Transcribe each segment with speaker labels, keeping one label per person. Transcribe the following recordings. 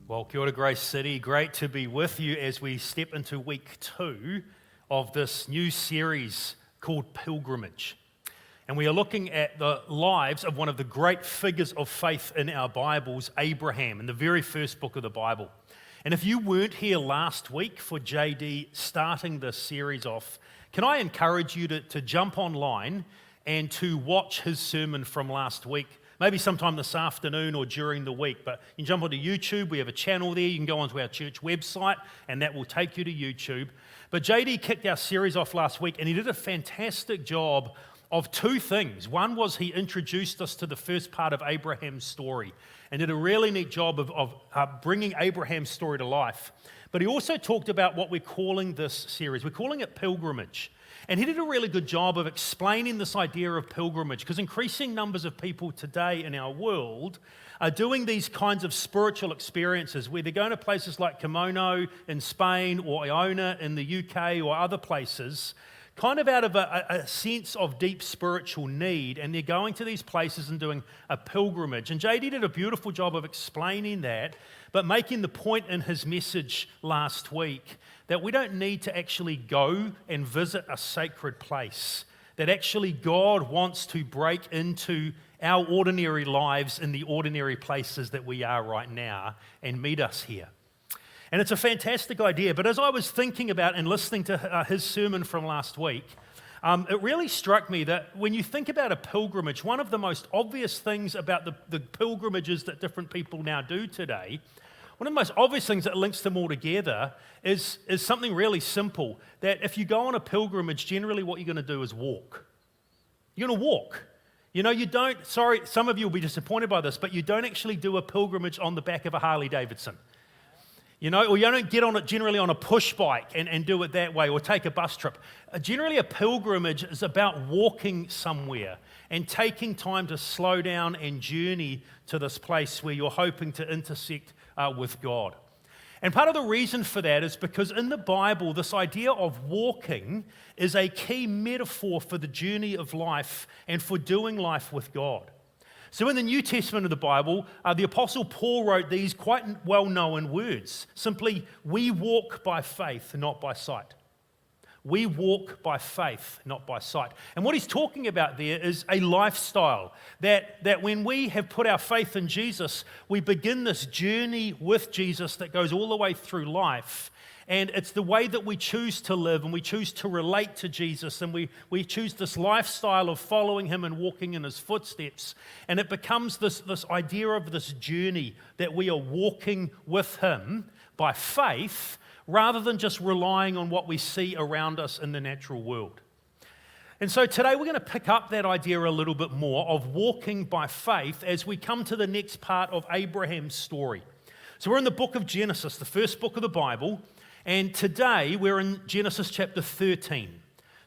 Speaker 1: Well, kia ora, Grace City. Great to be with you as we step into week 2 of this new series called Pilgrimage. And we are looking at the lives of one of the great figures of faith in our Bibles, Abraham, in the very first book of the Bible. And if you weren't here last week for JD starting this series off, can I encourage you to jump online and to watch his sermon from last week? Maybe sometime this afternoon or during the week, but you can jump onto YouTube. We have a channel there. You can go onto our church website, and that will take you to YouTube. But JD kicked our series off last week, and he did a fantastic job of two things. One was he introduced us to the first part of Abraham's story, and did a really neat job of bringing Abraham's story to life. But he also talked about what we're calling this series. We're calling it Pilgrimage. And he did a really good job of explaining this idea of pilgrimage, because increasing numbers of people today in our world are doing these kinds of spiritual experiences where they're going to places like Kimono in Spain or Iona in the UK or other places, kind of out of a sense of deep spiritual need, and they're going to these places and doing a pilgrimage. And JD did a beautiful job of explaining that, but making the point in his message last week that we don't need to actually go and visit a sacred place, that actually God wants to break into our ordinary lives in the ordinary places that we are right now and meet us here. And it's a fantastic idea, but as I was thinking about and listening to his sermon from last week, it really struck me that when you think about a pilgrimage, one of the most obvious things about the pilgrimages that different people now do today, one of the most obvious things that links them all together is something really simple, that if you go on a pilgrimage, generally what you're going to do is walk. You're going to walk. You know, you don't, sorry, some of you will be disappointed by this, but you don't actually do a pilgrimage on the back of a Harley Davidson. You know, or you don't get on it generally on a push bike and do it that way, or take a bus trip. Generally, a pilgrimage is about walking somewhere and taking time to slow down and journey to this place where you're hoping to intersect with God. And part of the reason for that is because in the Bible, this idea of walking is a key metaphor for the journey of life and for doing life with God. So in the New Testament of the Bible, the Apostle Paul wrote these quite well-known words. Simply, we walk by faith, not by sight. We walk by faith, not by sight. And what he's talking about there is a lifestyle, that when we have put our faith in Jesus, we begin this journey with Jesus that goes all the way through life. And it's the way that we choose to live, and we choose to relate to Jesus, and we choose this lifestyle of following him and walking in his footsteps. And it becomes this idea of this journey that we are walking with him by faith, rather than just relying on what we see around us in the natural world. And so today we're going to pick up that idea a little bit more of walking by faith as we come to the next part of Abraham's story. So we're in the book of Genesis, the first book of the Bible, and today we're in Genesis chapter 13.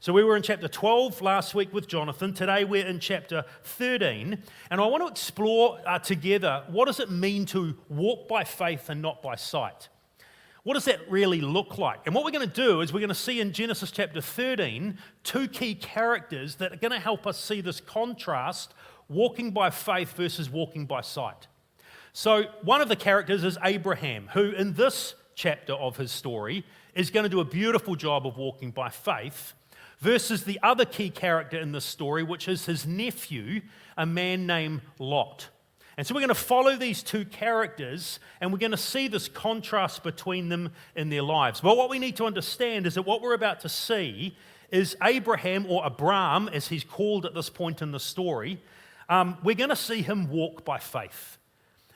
Speaker 1: So we were in chapter 12 last week with Jonathan. Today we're in chapter 13, and I want to explore together, what does it mean to walk by faith and not by sight? What does that really look like? And what we're going to do is we're going to see in Genesis chapter 13 two key characters that are going to help us see this contrast, walking by faith versus walking by sight. So one of the characters is Abraham, who in this chapter of his story is going to do a beautiful job of walking by faith, versus the other key character in this story, which is his nephew, a man named Lot. And so we're going to follow these two characters, and we're going to see this contrast between them in their lives. But what we need to understand is that what we're about to see is Abraham, or Abram, as he's called at this point in the story, we're going to see him walk by faith.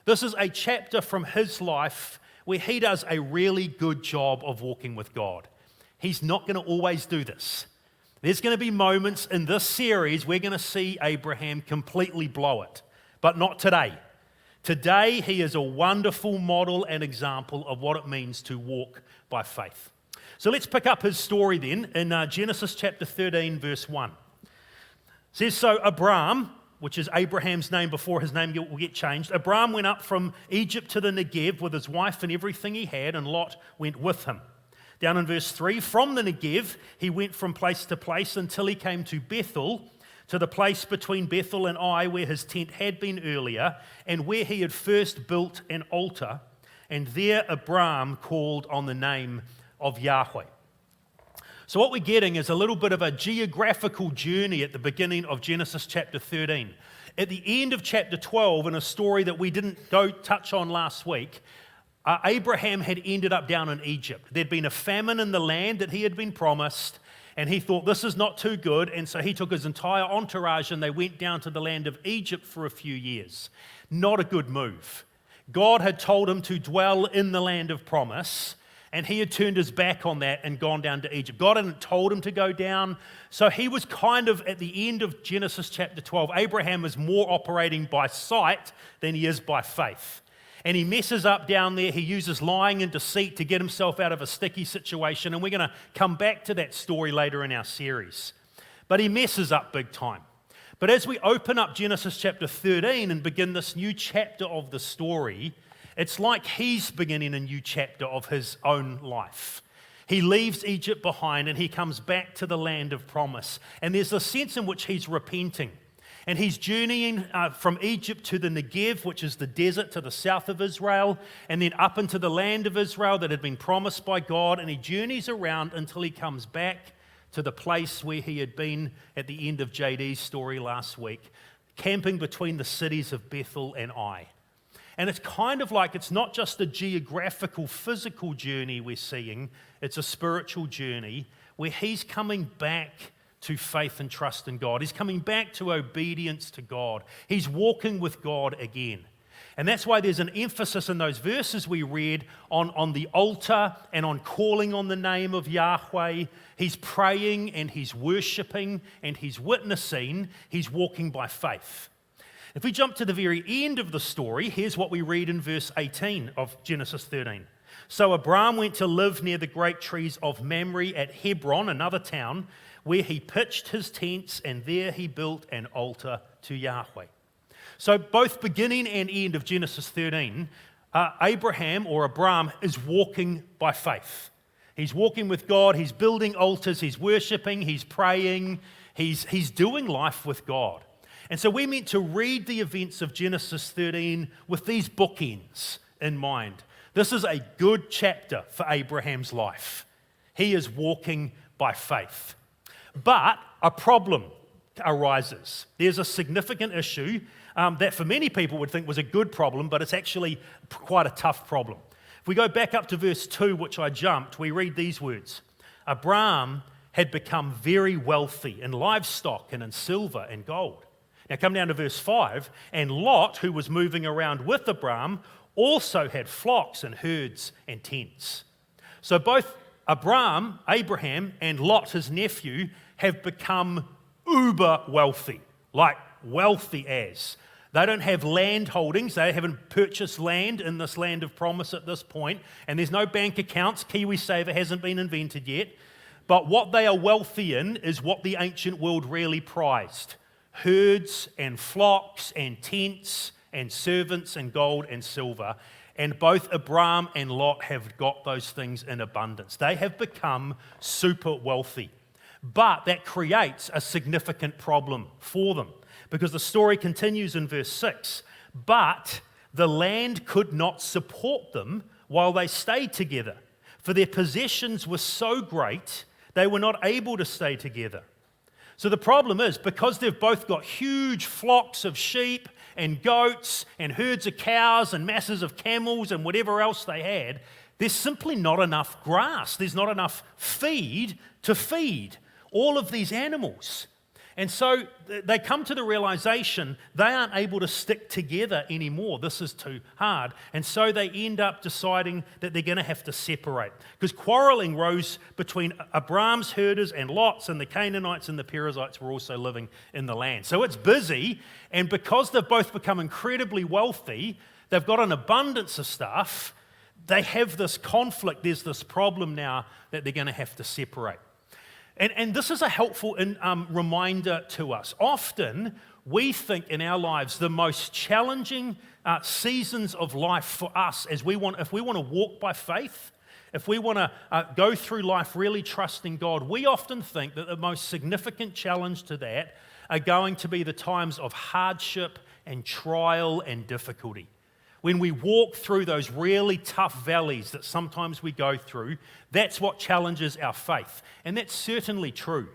Speaker 1: This is a chapter from his life where he does a really good job of walking with God. He's not going to always do this. There's going to be moments in this series we're going to see Abraham completely blow it. But not today. Today, he is a wonderful model and example of what it means to walk by faith. So let's pick up his story then in Genesis chapter 13, verse 1. It says, so Abram, which is Abraham's name before his name will get changed, Abram went up from Egypt to the Negev with his wife and everything he had, and Lot went with him. Down in verse 3, from the Negev, he went from place to place until he came to Bethel, to the place between Bethel and Ai, where his tent had been earlier, and where he had first built an altar. and there Abram called on the name of Yahweh. So what we're getting is a little bit of a geographical journey at the beginning of Genesis chapter 13. At the end of chapter 12, in a story that we didn't go touch on last week, Abraham had ended up down in Egypt. There'd been a famine in the land that he had been promised, and he thought this is not too good, and so he took his entire entourage and they went down to the land of Egypt for a few years. Not a good move. God had told him to dwell in the land of promise, and he had turned his back on that and gone down to Egypt. God hadn't told him to go down, so he was kind of at the end of Genesis chapter 12. Abraham is more operating by sight than he is by faith. And he messes up down there. He uses lying and deceit to get himself out of a sticky situation, and we're going to come back to that story later in our series. But he messes up big time. But as we open up Genesis chapter 13 and begin this new chapter of the story, it's like he's beginning a new chapter of his own life. He leaves Egypt behind and he comes back to the land of promise. And there's a sense in which he's repenting. And he's journeying from Egypt to the Negev, which is the desert to the south of Israel, and then up into the land of Israel that had been promised by God. And he journeys around until he comes back to the place where he had been at the end of JD's story last week, camping between the cities of Bethel and Ai. And it's kind of like it's not just a geographical, physical journey we're seeing, it's a spiritual journey where he's coming back to faith and trust in God. He's coming back to obedience to God. He's walking with God again. And that's why there's an emphasis in those verses we read on the altar and on calling on the name of Yahweh. He's praying and he's worshiping and he's witnessing. He's walking by faith. If we jump to the very end of the story, here's what we read in verse 18 of Genesis 13. So Abram went to live near the great trees of Mamre at Hebron, another town, where he pitched his tents, and there he built an altar to Yahweh. So both beginning and end of Genesis 13, Abraham or Abram is walking by faith. He's walking with God, he's building altars, he's worshiping, he's praying, he's doing life with God. And so we're meant to read the events of Genesis 13 with these bookends in mind. This is a good chapter for Abraham's life. He is walking by faith. But a problem arises. There's a significant issue that for many people would think was a good problem, but it's actually quite a tough problem. If we go back up to verse 2, which I jumped, we read these words. Abram had become very wealthy in livestock and in silver and gold. Now come down to verse 5, and Lot, who was moving around with Abram, also had flocks and herds and tents. So both Abraham, and Lot, his nephew, have become uber wealthy, like wealthy as. They don't have land holdings, they haven't purchased land in this land of promise at this point, and there's no bank accounts, KiwiSaver hasn't been invented yet, but what they are wealthy in is what the ancient world really prized. Herds and flocks and tents and servants and gold and silver. And both Abram and Lot have got those things in abundance. They have become super wealthy. But that creates a significant problem for them because the story continues in verse 6. But the land could not support them while they stayed together, for their possessions were so great they were not able to stay together. So the problem is, because they've both got huge flocks of sheep and goats and herds of cows and masses of camels and whatever else they had, there's simply not enough grass. There's not enough feed to feed all of these animals. And so they come to the realization they aren't able to stick together anymore. This is too hard. And so they end up deciding that they're going to have to separate. Because quarreling rose between Abram's herders and Lot's, and the Canaanites and the Perizzites were also living in the land. So it's busy, and because they've both become incredibly wealthy, they've got an abundance of stuff, they have this conflict, there's this problem now that they're going to have to separate. And this is a helpful reminder to us. Often, we think in our lives the most challenging seasons of life for us, if we want to walk by faith, if we want to go through life really trusting God, we often think that the most significant challenge to that are going to be the times of hardship and trial and difficulty. when we walk through those really tough valleys that sometimes we go through, that's what challenges our faith. And that's certainly true.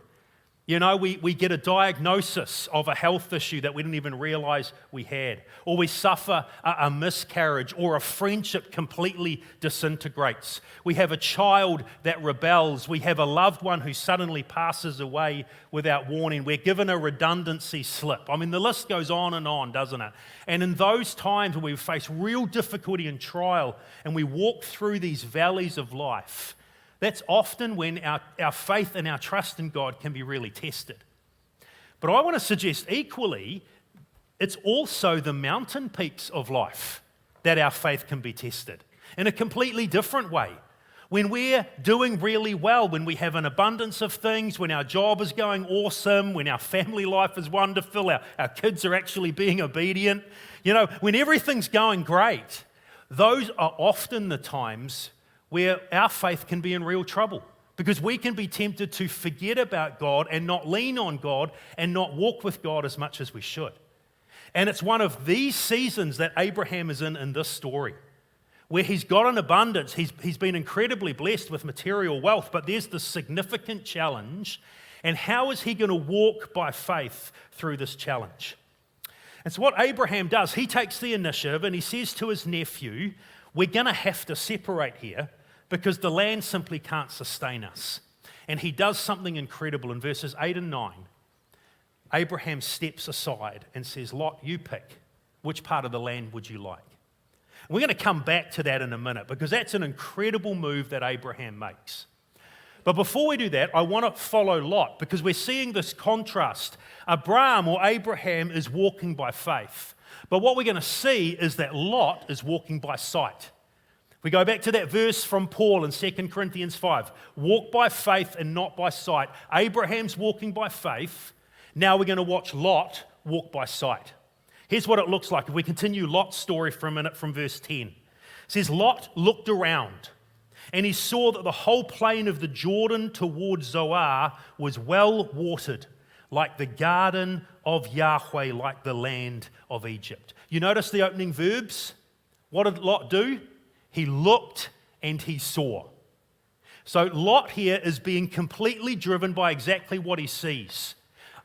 Speaker 1: You know, we get a diagnosis of a health issue that we didn't even realize we had, or we suffer a miscarriage, or a friendship completely disintegrates. We have a child that rebels. We have a loved one who suddenly passes away without warning. We're given a redundancy slip. I mean, the list goes on, doesn't it? And in those times when we face real difficulty and trial, and we walk through these valleys of life, that's often when our faith and our trust in God can be really tested. But I want to suggest equally, it's also the mountain peaks of life that our faith can be tested in a completely different way. When we're doing really well, when we have an abundance of things, when our job is going awesome, when our family life is wonderful, our kids are actually being obedient, you know, when everything's going great, those are often the times where our faith can be in real trouble, because we can be tempted to forget about God and not lean on God and not walk with God as much as we should. And it's one of these seasons that Abraham is in this story, where he's got an abundance. He's been incredibly blessed with material wealth, but there's this significant challenge. And how is he going to walk by faith through this challenge? And so what Abraham does, he takes the initiative and he says to his nephew, we're going to have to separate here because the land simply can't sustain us. And he does something incredible in verses 8 and 9. Abraham steps aside and says, Lot, you pick. Which part of the land would you like? And we're going to come back to that in a minute, because that's an incredible move that Abraham makes. But before we do that, I want to follow Lot, because we're seeing this contrast. Abraham is walking by faith. But what we're going to see is that Lot is walking by sight. We go back to that verse from Paul in 2 Corinthians 5. Walk by faith and not by sight. Abraham's walking by faith. Now we're going to watch Lot walk by sight. Here's what it looks like. If we continue Lot's story for a minute from verse 10. It says, Lot looked around, and he saw that the whole plain of the Jordan towards Zoar was well watered, like the garden of Yahweh, like the land of Egypt. You notice the opening verbs? What did Lot do? He looked and he saw. So Lot here is being completely driven by exactly what he sees.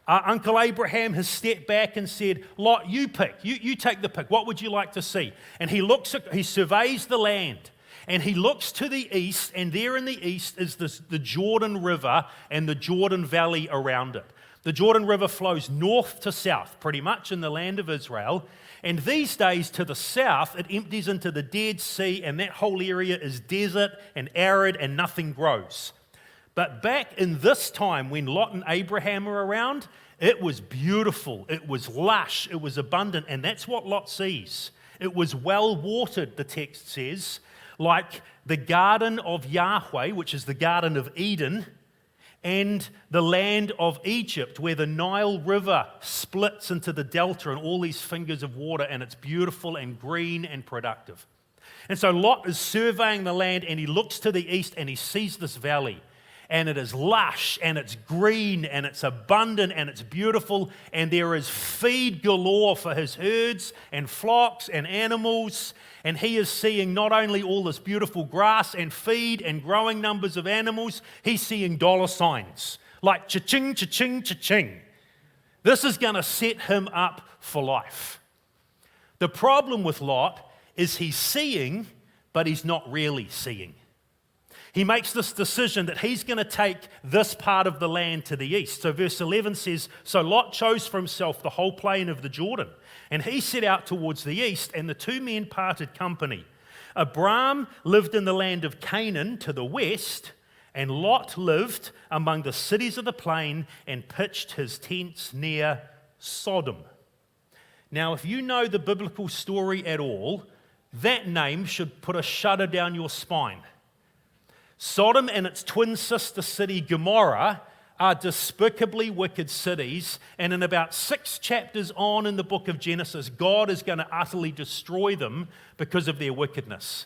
Speaker 1: Uncle Abraham has stepped back and said, Lot, you pick. You take the pick. What would you like to see? And he surveys the land. And he looks to the east, and there in the east is the Jordan River and the Jordan Valley around it. The Jordan River flows north to south, pretty much in the land of Israel. And these days, to the south, it empties into the Dead Sea, and that whole area is desert and arid, and nothing grows. But back in this time, when Lot and Abraham were around, it was beautiful, it was lush, it was abundant, and that's what Lot sees. It was well watered, the text says, like the garden of Yahweh, which is the Garden of Eden, and the land of Egypt, where the Nile River splits into the delta and all these fingers of water, and it's beautiful and green and productive. And so Lot is surveying the land, and he looks to the east and he sees this valley, and it is lush and it's green and it's abundant and it's beautiful, and there is feed galore for his herds and flocks and animals. And he is seeing not only all this beautiful grass and feed and growing numbers of animals, he's seeing dollar signs like cha-ching, cha-ching, cha-ching. This is going to set him up for life. The problem with Lot is he's seeing, but he's not really seeing. He makes this decision that he's going to take this part of the land to the east. So verse 11 says, so Lot chose for himself the whole plain of the Jordan, and he set out towards the east, and the two men parted company. Abram lived in the land of Canaan to the west, and Lot lived among the cities of the plain and pitched his tents near Sodom. Now, if you know the biblical story at all, that name should put a shudder down your spine. Sodom and its twin sister city Gomorrah are despicably wicked cities, and in about 6 chapters on in the book of Genesis, God is going to utterly destroy them because of their wickedness.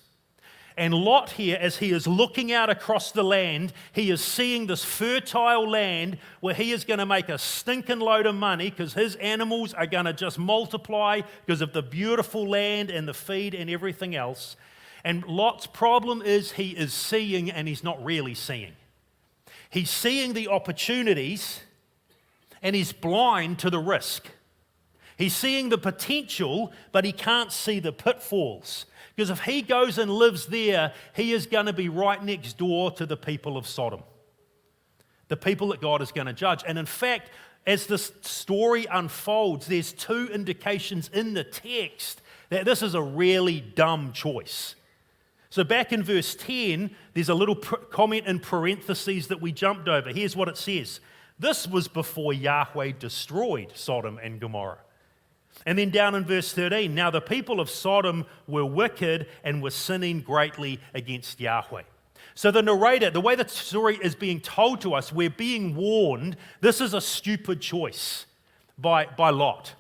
Speaker 1: And Lot here, as he is looking out across the land, he is seeing this fertile land where he is going to make a stinking load of money because his animals are going to just multiply because of the beautiful land and the feed and everything else. And Lot's problem is he is seeing and he's not really seeing. He's seeing the opportunities and he's blind to the risk. He's seeing the potential, but he can't see the pitfalls. Because if he goes and lives there, he is going to be right next door to the people of Sodom, the people that God is going to judge. And in fact, as this story unfolds, there's two indications in the text that this is a really dumb choice. So back in verse 10, there's a little comment in parentheses that we jumped over. Here's what it says. This was before Yahweh destroyed Sodom and Gomorrah. And then down in verse 13, now the people of Sodom were wicked and were sinning greatly against Yahweh. So the narrator, the way the story is being told to us, we're being warned this is a stupid choice by Lot.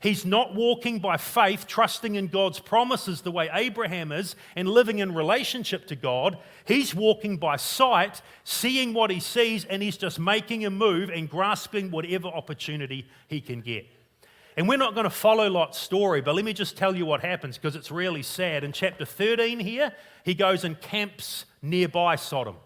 Speaker 1: He's not walking by faith, trusting in God's promises the way Abraham is and living in relationship to God. He's walking by sight, seeing what he sees, and he's just making a move and grasping whatever opportunity he can get. And we're not going to follow Lot's story, but let me just tell you what happens because it's really sad. In chapter 13 here, he goes and camps nearby Sodom.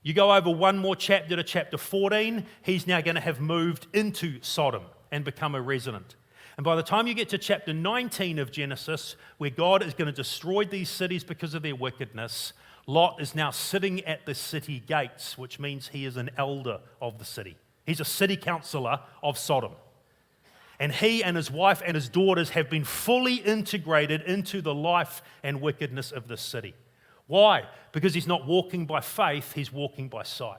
Speaker 1: You go over one more chapter to chapter 14, he's now going to have moved into Sodom and become a resident. And by the time you get to chapter 19 of Genesis, where God is going to destroy these cities because of their wickedness, Lot is now sitting at the city gates, which means he is an elder of the city. He's a city councillor of Sodom. And he and his wife and his daughters have been fully integrated into the life and wickedness of this city. Why? Because he's not walking by faith, he's walking by sight.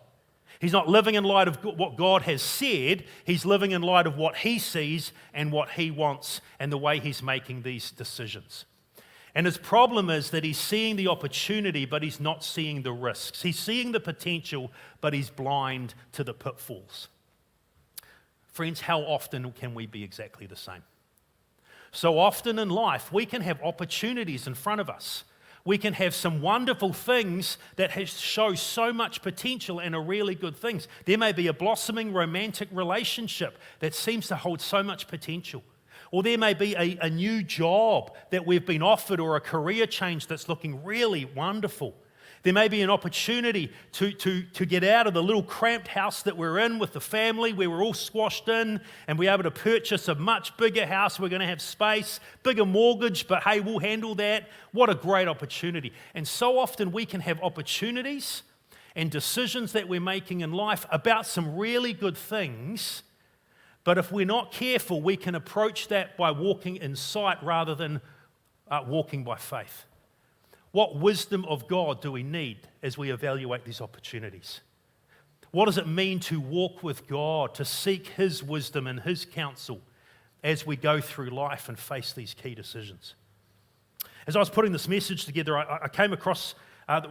Speaker 1: He's not living in light of what God has said, he's living in light of what he sees and what he wants and the way he's making these decisions. And his problem is that he's seeing the opportunity, but he's not seeing the risks. He's seeing the potential, but he's blind to the pitfalls. Friends, how often can we be exactly the same? So often in life, we can have opportunities in front of us. We can have some wonderful things that show so much potential and are really good things. There may be a blossoming romantic relationship that seems to hold so much potential. Or there may be a new job that we've been offered or a career change that's looking really wonderful. There may be an opportunity to get out of the little cramped house that we're in with the family where we're all squashed in and be able to purchase a much bigger house. We're going to have space, bigger mortgage, but hey, we'll handle that. What a great opportunity. And so often we can have opportunities and decisions that we're making in life about some really good things, but if we're not careful, we can approach that by walking in sight rather than walking by faith. What wisdom of God do we need as we evaluate these opportunities? What does it mean to walk with God, to seek His wisdom and His counsel as we go through life and face these key decisions? As I was putting this message together, I came across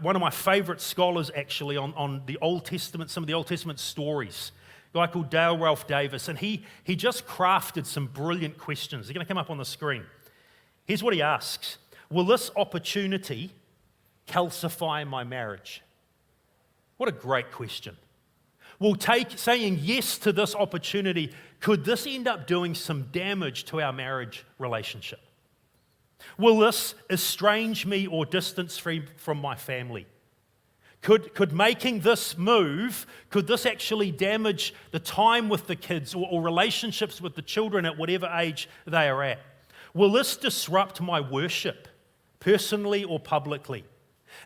Speaker 1: one of my favorite scholars actually on the Old Testament, some of the Old Testament stories, a guy called Dale Ralph Davis, and he just crafted some brilliant questions. They're going to come up on the screen. Here's what he asks. Will this opportunity calcify my marriage? What a great question. Will saying yes to this opportunity, could this end up doing some damage to our marriage relationship? Will this estrange me or distance me from my family? Could making this move, could this actually damage the time with the kids or relationships with the children at whatever age they are at? Will this disrupt my worship, personally or publicly?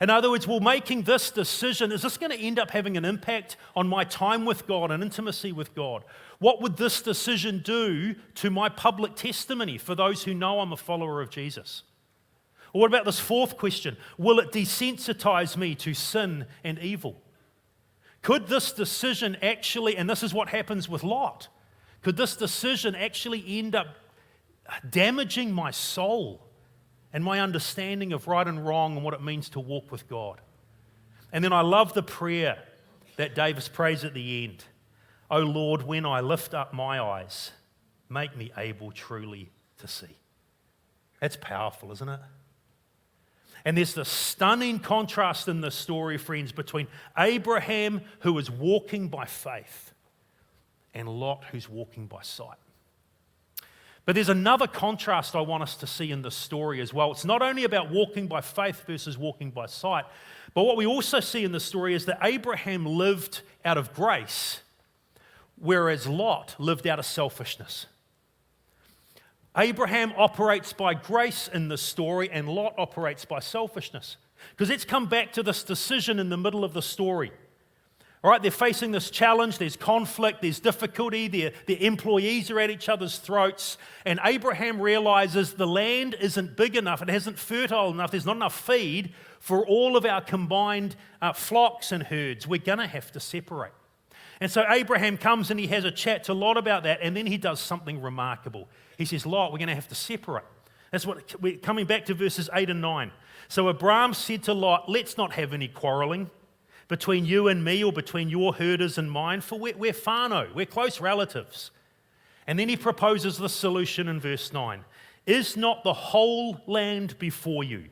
Speaker 1: In other words, will making this decision, is this going to end up having an impact on my time with God and intimacy with God? What would this decision do to my public testimony for those who know I'm a follower of Jesus? Or what about this fourth question? Will it desensitize me to sin and evil? Could this decision actually, and this is what happens with Lot, could this decision actually end up damaging my soul and my understanding of right and wrong and what it means to walk with God? And then I love the prayer that Davis prays at the end. Oh Lord, when I lift up my eyes, make me able truly to see. That's powerful, isn't it? And there's this stunning contrast in this story, friends, between Abraham, who is walking by faith, and Lot, who's walking by sight. But there's another contrast I want us to see in this story as well. It's not only about walking by faith versus walking by sight, but what we also see in the story is that Abraham lived out of grace, whereas Lot lived out of selfishness. Abraham operates by grace in this story, and Lot operates by selfishness. Because let's come back to this decision in the middle of the story. All right, they're facing this challenge, there's conflict, there's difficulty, their employees are at each other's throats, and Abraham realizes the land isn't big enough, it isn't fertile enough, there's not enough feed for all of our combined flocks and herds. We're going to have to separate. And so Abraham comes and he has a chat to Lot about that, and then he does something remarkable. He says, Lot, we're going to have to separate. That's what we're coming back to verses 8 and 9. So Abram said to Lot, let's not have any quarreling between you and me, or between your herders and mine, for we're whānau, we're close relatives. And then he proposes the solution in verse 9. Is not the whole land before you?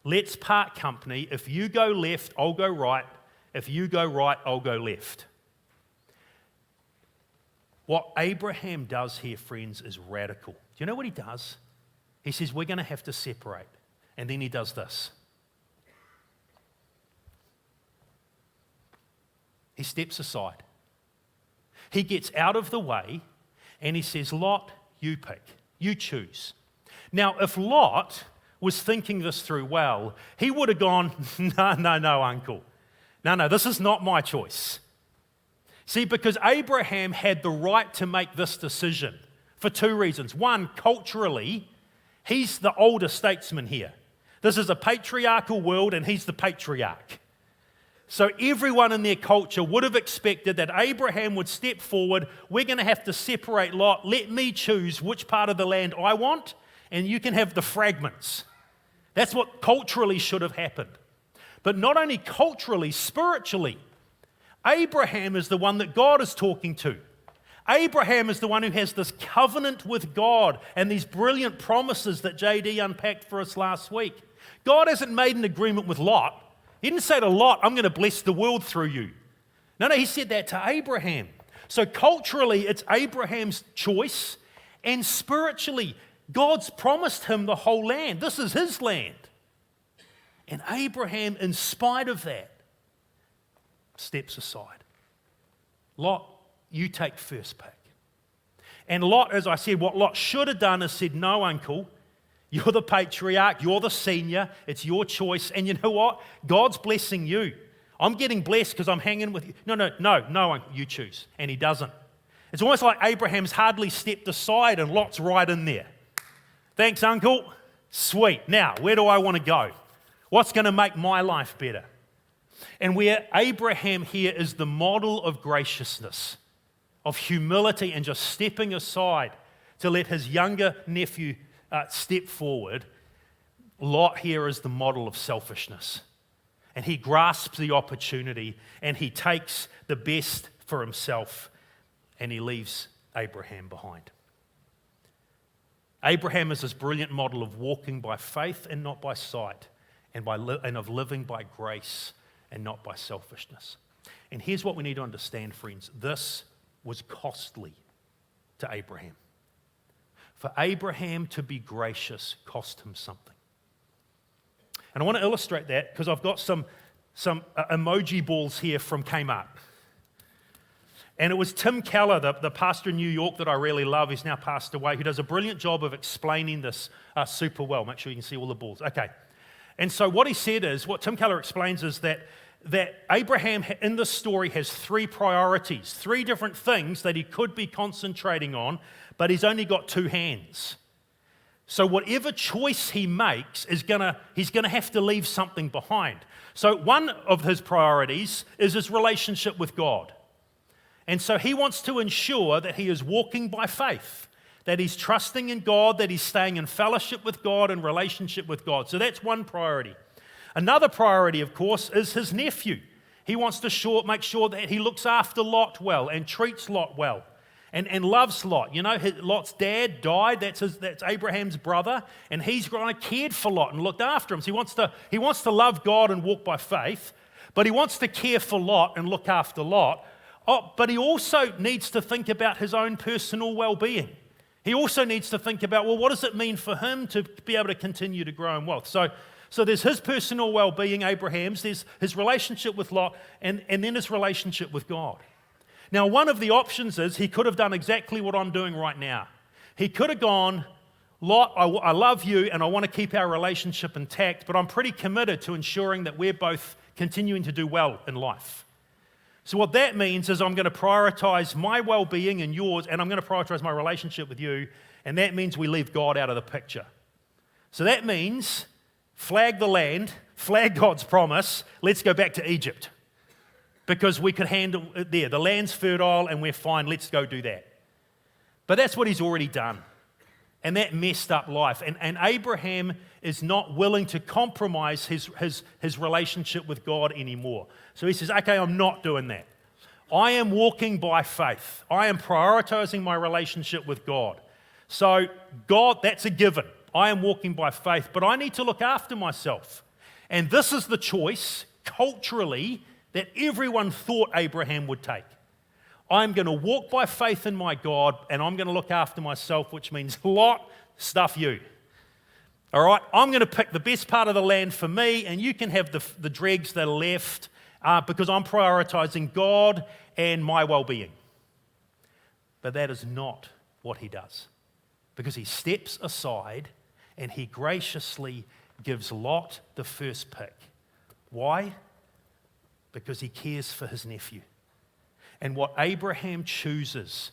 Speaker 1: Let's part company. If you go left, I'll go right. If you go right, I'll go left. What Abraham does here, friends, is radical. Do you know what he does? He says, we're going to have to separate. And then he does this. He steps aside. He gets out of the way and he says, Lot, you pick, you choose. Now, if Lot was thinking this through well, he would have gone, no, uncle. No, this is not my choice. See, because Abraham had the right to make this decision for two reasons. One, culturally, he's the older statesman here. This is a patriarchal world and he's the patriarch. So everyone in their culture would have expected that Abraham would step forward, we're going to have to separate Lot, let me choose which part of the land I want, and you can have the fragments. That's what culturally should have happened. But not only culturally, spiritually, Abraham is the one that God is talking to. Abraham is the one who has this covenant with God and these brilliant promises that JD unpacked for us last week. God hasn't made an agreement with Lot. He didn't say to Lot, I'm going to bless the world through you. No, he said that to Abraham. So culturally, it's Abraham's choice, and spiritually, God's promised him the whole land. This is his land. And Abraham, in spite of that, steps aside. Lot, you take first pick. And Lot, as I said, what Lot should have done is said, no, uncle, you're the patriarch, you're the senior, it's your choice, and you know what? God's blessing you. I'm getting blessed because I'm hanging with you. No, uncle, you choose. And he doesn't. It's almost like Abraham's hardly stepped aside and Lot's right in there. Thanks, uncle. Sweet. Now, where do I want to go? What's going to make my life better? And where Abraham here is the model of graciousness, of humility, and just stepping aside to let his younger nephew step forward, Lot here is the model of selfishness. And he grasps the opportunity and he takes the best for himself and he leaves Abraham behind. Abraham is this brilliant model of walking by faith and not by sight, and of living by grace and not by selfishness. And here's what we need to understand, friends. This was costly to Abraham. For Abraham to be gracious cost him something. And I want to illustrate that because I've got some emoji balls here from Kmart. And it was Tim Keller, the pastor in New York that I really love, who's now passed away, who does a brilliant job of explaining this super well. Make sure you can see all the balls. Okay. And so what he said is, what Tim Keller explains is that Abraham in this story has three priorities, three different things that he could be concentrating on, but he's only got two hands. So whatever choice he makes he's going to have to leave something behind. So one of his priorities is his relationship with God. And so he wants to ensure that he is walking by faith, that he's trusting in God, that he's staying in fellowship with God and relationship with God. So that's one priority. Another priority, of course, is his nephew. He wants to make sure that he looks after Lot well and treats Lot well. and loves Lot. You know, Lot's dad died, that's Abraham's brother, and he's kind of cared for Lot and looked after him. So he wants to love God and walk by faith, but he wants to care for Lot and look after Lot. Oh, but he also needs to think about his own personal well-being. He also needs to think about, well, what does it mean for him to be able to continue to grow in wealth? So there's his personal well-being, Abraham's, there's his relationship with Lot, and then his relationship with God. Now, one of the options is he could have done exactly what I'm doing right now. He could have gone, Lot, I love you and I want to keep our relationship intact, but I'm pretty committed to ensuring that we're both continuing to do well in life. So what that means is I'm going to prioritize my well-being and yours, and I'm going to prioritize my relationship with you, and that means we leave God out of the picture. So that means flag the land, flag God's promise, let's go back to Egypt. Because we could handle it there. The land's fertile and we're fine, let's go do that. But that's what he's already done. And that messed up life. And Abraham is not willing to compromise his relationship with God anymore. So he says, okay, I'm not doing that. I am walking by faith. I am prioritizing my relationship with God. So God, that's a given. I am walking by faith, but I need to look after myself. And this is the choice, culturally, that everyone thought Abraham would take. I'm going to walk by faith in my God, and I'm going to look after myself, which means Lot, stuff you. All right, I'm going to pick the best part of the land for me, and you can have the dregs that are left because I'm prioritizing God and my well-being. But that is not what he does, because he steps aside and he graciously gives Lot the first pick. Why? Because he cares for his nephew. And what Abraham chooses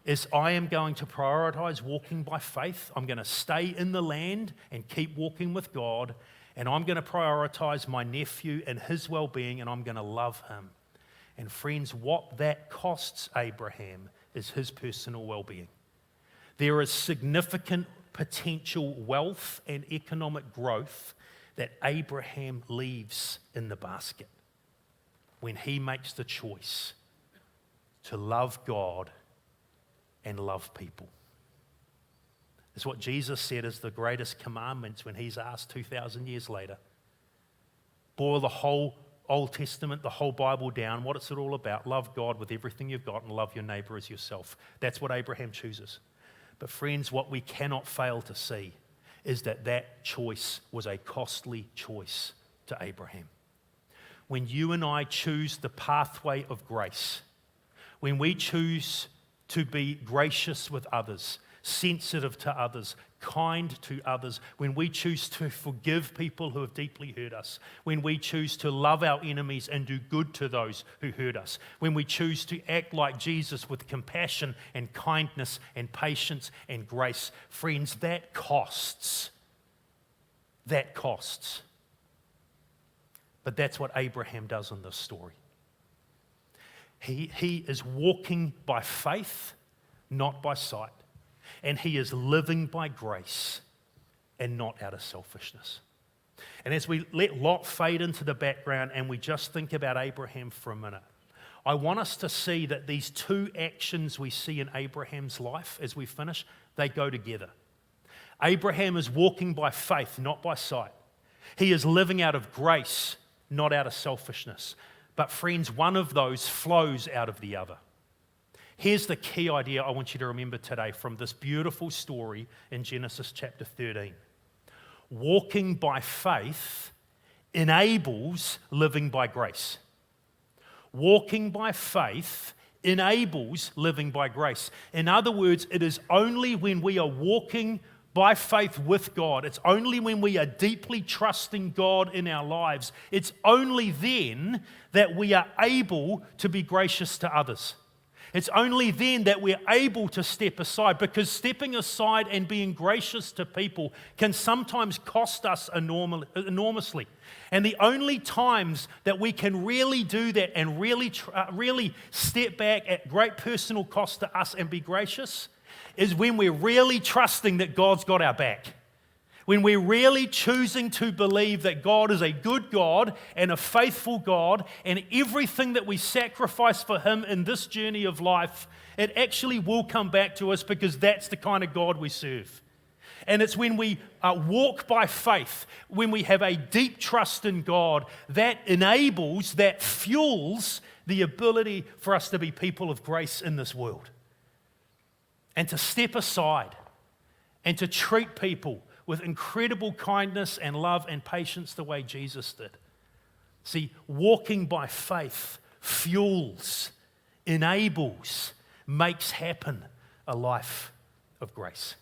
Speaker 1: is, I am going to prioritize walking by faith. I'm going to stay in the land and keep walking with God. And I'm going to prioritize my nephew and his well-being, and I'm going to love him. And friends, what that costs Abraham is his personal well-being. There is significant potential wealth and economic growth that Abraham leaves in the basket when he makes the choice to love God and love people. It's what Jesus said is the greatest commandments when he's asked 2,000 years later. Boil the whole Old Testament, the whole Bible down, what it's all about. Love God with everything you've got and love your neighbor as yourself. That's what Abraham chooses. But friends, what we cannot fail to see is that choice was a costly choice to Abraham. When you and I choose the pathway of grace, when we choose to be gracious with others, sensitive to others, kind to others, when we choose to forgive people who have deeply hurt us, when we choose to love our enemies and do good to those who hurt us, when we choose to act like Jesus with compassion and kindness and patience and grace, friends, that costs. That costs. But that's what Abraham does in this story. He is walking by faith, not by sight. And he is living by grace and not out of selfishness. And as we let Lot fade into the background and we just think about Abraham for a minute, I want us to see that these two actions we see in Abraham's life as we finish, they go together. Abraham is walking by faith, not by sight. He is living out of grace, not out of selfishness. But friends, one of those flows out of the other. Here's the key idea I want you to remember today from this beautiful story in Genesis chapter 13. Walking by faith enables living by grace. Walking by faith enables living by grace. In other words, it is only when we are walking by faith with God, it's only when we are deeply trusting God in our lives, it's only then that we are able to be gracious to others. It's only then that we're able to step aside, because stepping aside and being gracious to people can sometimes cost us enormously. And the only times that we can really do that and really step back at great personal cost to us and be gracious is when we're really trusting that God's got our back. when we're really choosing to believe that God is a good God and a faithful God, and everything that we sacrifice for Him in this journey of life, it actually will come back to us because that's the kind of God we serve. And it's when we walk by faith, when we have a deep trust in God, that enables, that fuels the ability for us to be people of grace in this world. And to step aside and to treat people with incredible kindness and love and patience the way Jesus did. See, walking by faith fuels, enables, makes happen a life of grace.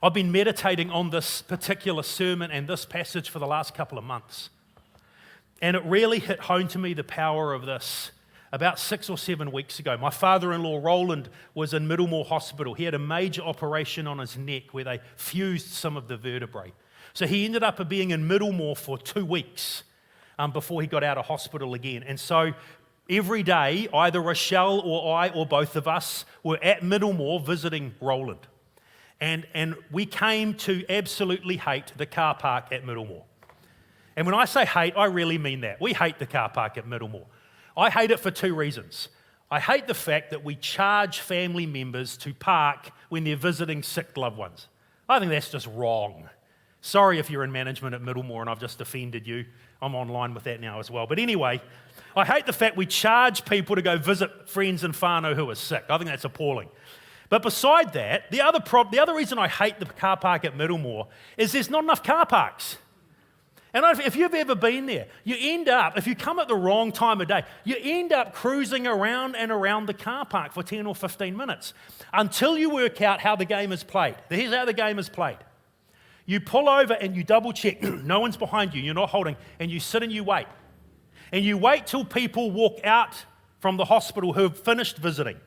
Speaker 1: I've been meditating on this particular sermon and this passage for the last couple of months. And it really hit home to me the power of this about 6 or 7 weeks ago. My father-in-law, Roland, was in Middlemore Hospital. He had a major operation on his neck where they fused some of the vertebrae. So he ended up being in Middlemore for 2 weeks before he got out of hospital again. And so every day, either Rochelle or I or both of us were at Middlemore visiting Roland. And we came to absolutely hate the car park at Middlemore. And when I say hate, I really mean that. We hate the car park at Middlemore. I hate it for 2 reasons. I hate the fact that we charge family members to park when they're visiting sick loved ones. I think that's just wrong. Sorry if you're in management at Middlemore and I've just offended you. I'm online with that now as well. But anyway, I hate the fact we charge people to go visit friends in whānau who are sick. I think that's appalling. But beside that, the other reason I hate the car park at Middlemore is there's not enough car parks. And if you've ever been there, you end up, if you come at the wrong time of day, you end up cruising around and around the car park for 10 or 15 minutes until you work out how the game is played. Here's how the game is played. You pull over and you double check, no one's behind you, you're not holding, and you sit and you wait. And you wait till people walk out from the hospital who have finished visiting.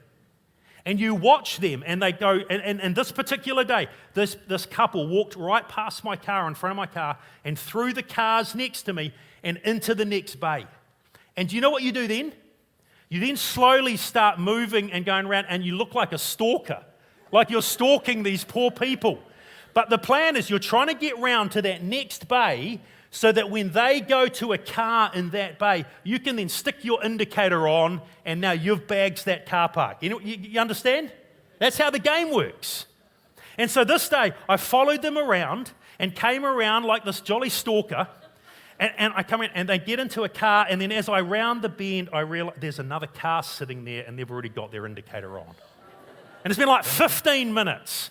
Speaker 1: And you watch them, and they go, and this particular day, this couple walked right past my car, in front of my car, and through the cars next to me, and into the next bay. And do you know what you do then? You then slowly start moving and going around, and you look like a stalker, like you're stalking these poor people. But the plan is you're trying to get round to that next bay, so that when they go to a car in that bay, you can then stick your indicator on, and now you've bagged that car park. You understand? That's how the game works. And so this day, I followed them around and came around like this jolly stalker, and I come in, and they get into a car, and then as I round the bend, I realize there's another car sitting there, and they've already got their indicator on. And it's been like 15 minutes.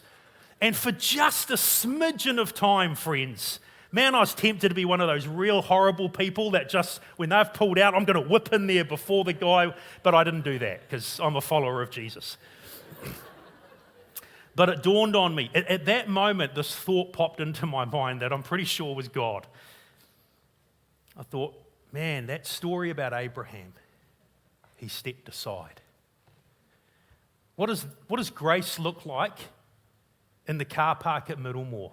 Speaker 1: And for just a smidgen of time, friends, man, I was tempted to be one of those real horrible people that just, when they've pulled out, I'm going to whip in there before the guy, but I didn't do that because I'm a follower of Jesus. But it dawned on me. At that moment, this thought popped into my mind that I'm pretty sure was God. I thought, man, that story about Abraham, he stepped aside. What does grace look like in the car park at Middlemore?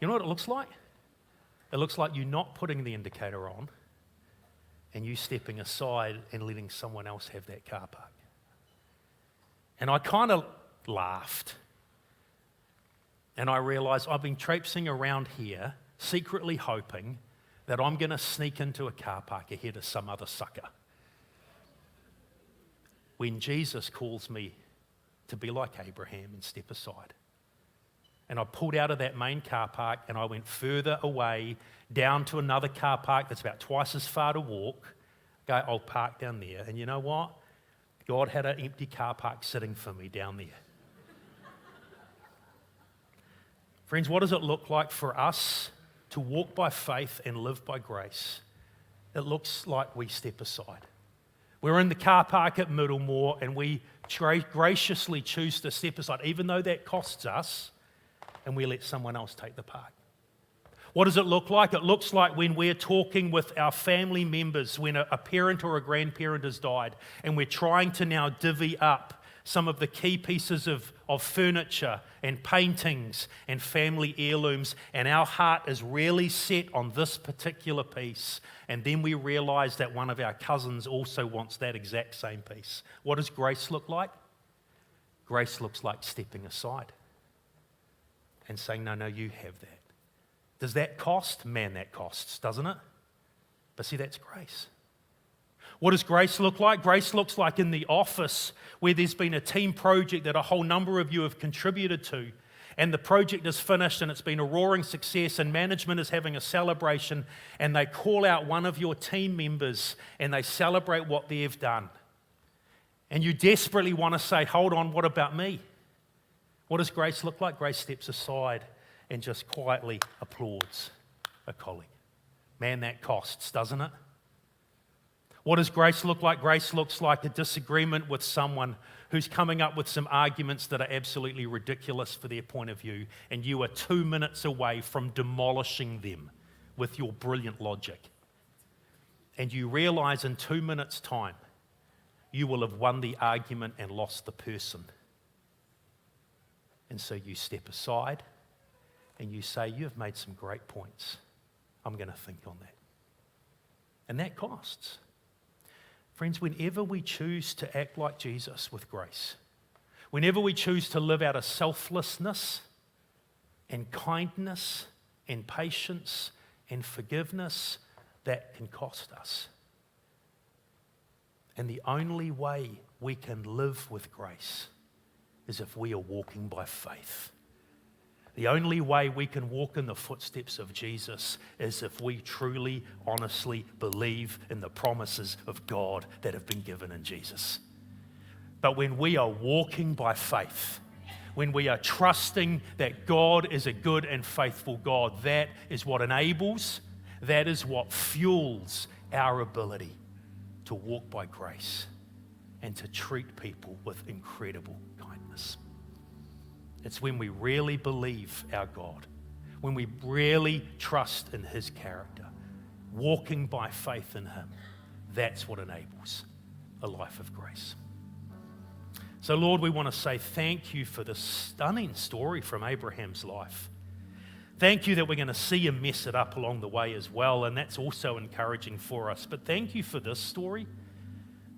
Speaker 1: You know what it looks like? It looks like you not putting the indicator on and you stepping aside and letting someone else have that car park. And I kind of laughed. And I realized I've been traipsing around here secretly hoping that I'm going to sneak into a car park ahead of some other sucker. When Jesus calls me to be like Abraham and step aside. And I pulled out of that main car park and I went further away down to another car park that's about twice as far to walk. Okay, I'll park down there. And you know what? God had an empty car park sitting for me down there. Friends, what does it look like for us to walk by faith and live by grace? It looks like we step aside. We're in the car park at Middlemore and we graciously choose to step aside, even though that costs us, and we let someone else take the park. What does it look like? It looks like when we're talking with our family members, when a parent or a grandparent has died, and we're trying to now divvy up some of the key pieces of furniture and paintings and family heirlooms, and our heart is really set on this particular piece, and then we realize that one of our cousins also wants that exact same piece. What does grace look like? Grace looks like stepping aside. and saying, no, you have that. Does that cost? Man, that costs, doesn't it? But see, that's grace. What does grace look like? Grace looks like in the office where there's been a team project that a whole number of you have contributed to, and the project is finished and it's been a roaring success, and management is having a celebration, and they call out one of your team members and they celebrate what they've done. And you desperately want to say, hold on, what about me? What does grace look like? Grace steps aside and just quietly applauds a colleague. Man, that costs, doesn't it? What does grace look like? Grace looks like a disagreement with someone who's coming up with some arguments that are absolutely ridiculous for their point of view, and you are 2 minutes away from demolishing them with your brilliant logic. And you realize in 2 minutes' time, you will have won the argument and lost the person. And so you step aside and you say, you have made some great points. I'm going to think on that. And that costs. Friends, whenever we choose to act like Jesus with grace, whenever we choose to live out of selflessness and kindness and patience and forgiveness, that can cost us. And the only way we can live with grace is if we are walking by faith. The only way we can walk in the footsteps of Jesus is if we truly, honestly believe in the promises of God that have been given in Jesus. But when we are walking by faith, when we are trusting that God is a good and faithful God, that is what enables, that is what fuels our ability to walk by grace and to treat people with incredible kindness. It's when we really believe our God, when we really trust in His character, walking by faith in Him, that's what enables a life of grace. So Lord, we want to say thank you for this stunning story from Abraham's life. Thank you that we're going to see him mess it up along the way as well, and that's also encouraging for us. But thank you for this story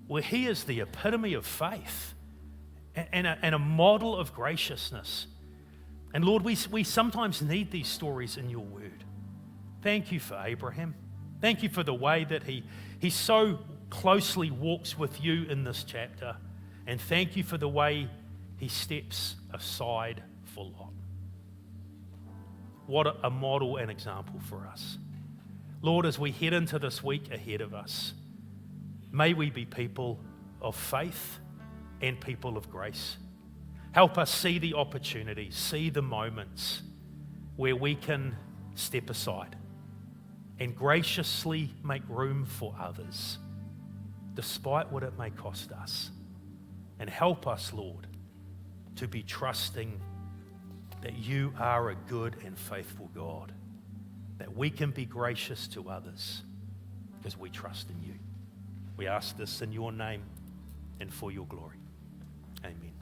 Speaker 1: where he is the epitome of faith and a model of graciousness. And Lord, we sometimes need these stories in your word. Thank you for Abraham. Thank you for the way that he so closely walks with you in this chapter. And thank you for the way he steps aside for Lot. What a model and example for us. Lord, as we head into this week ahead of us, may we be people of faith and people of grace. Help us see the opportunities, see the moments where we can step aside and graciously make room for others, despite what it may cost us. And help us, Lord, to be trusting that you are a good and faithful God, that we can be gracious to others because we trust in you. We ask this in your name and for your glory. Amen.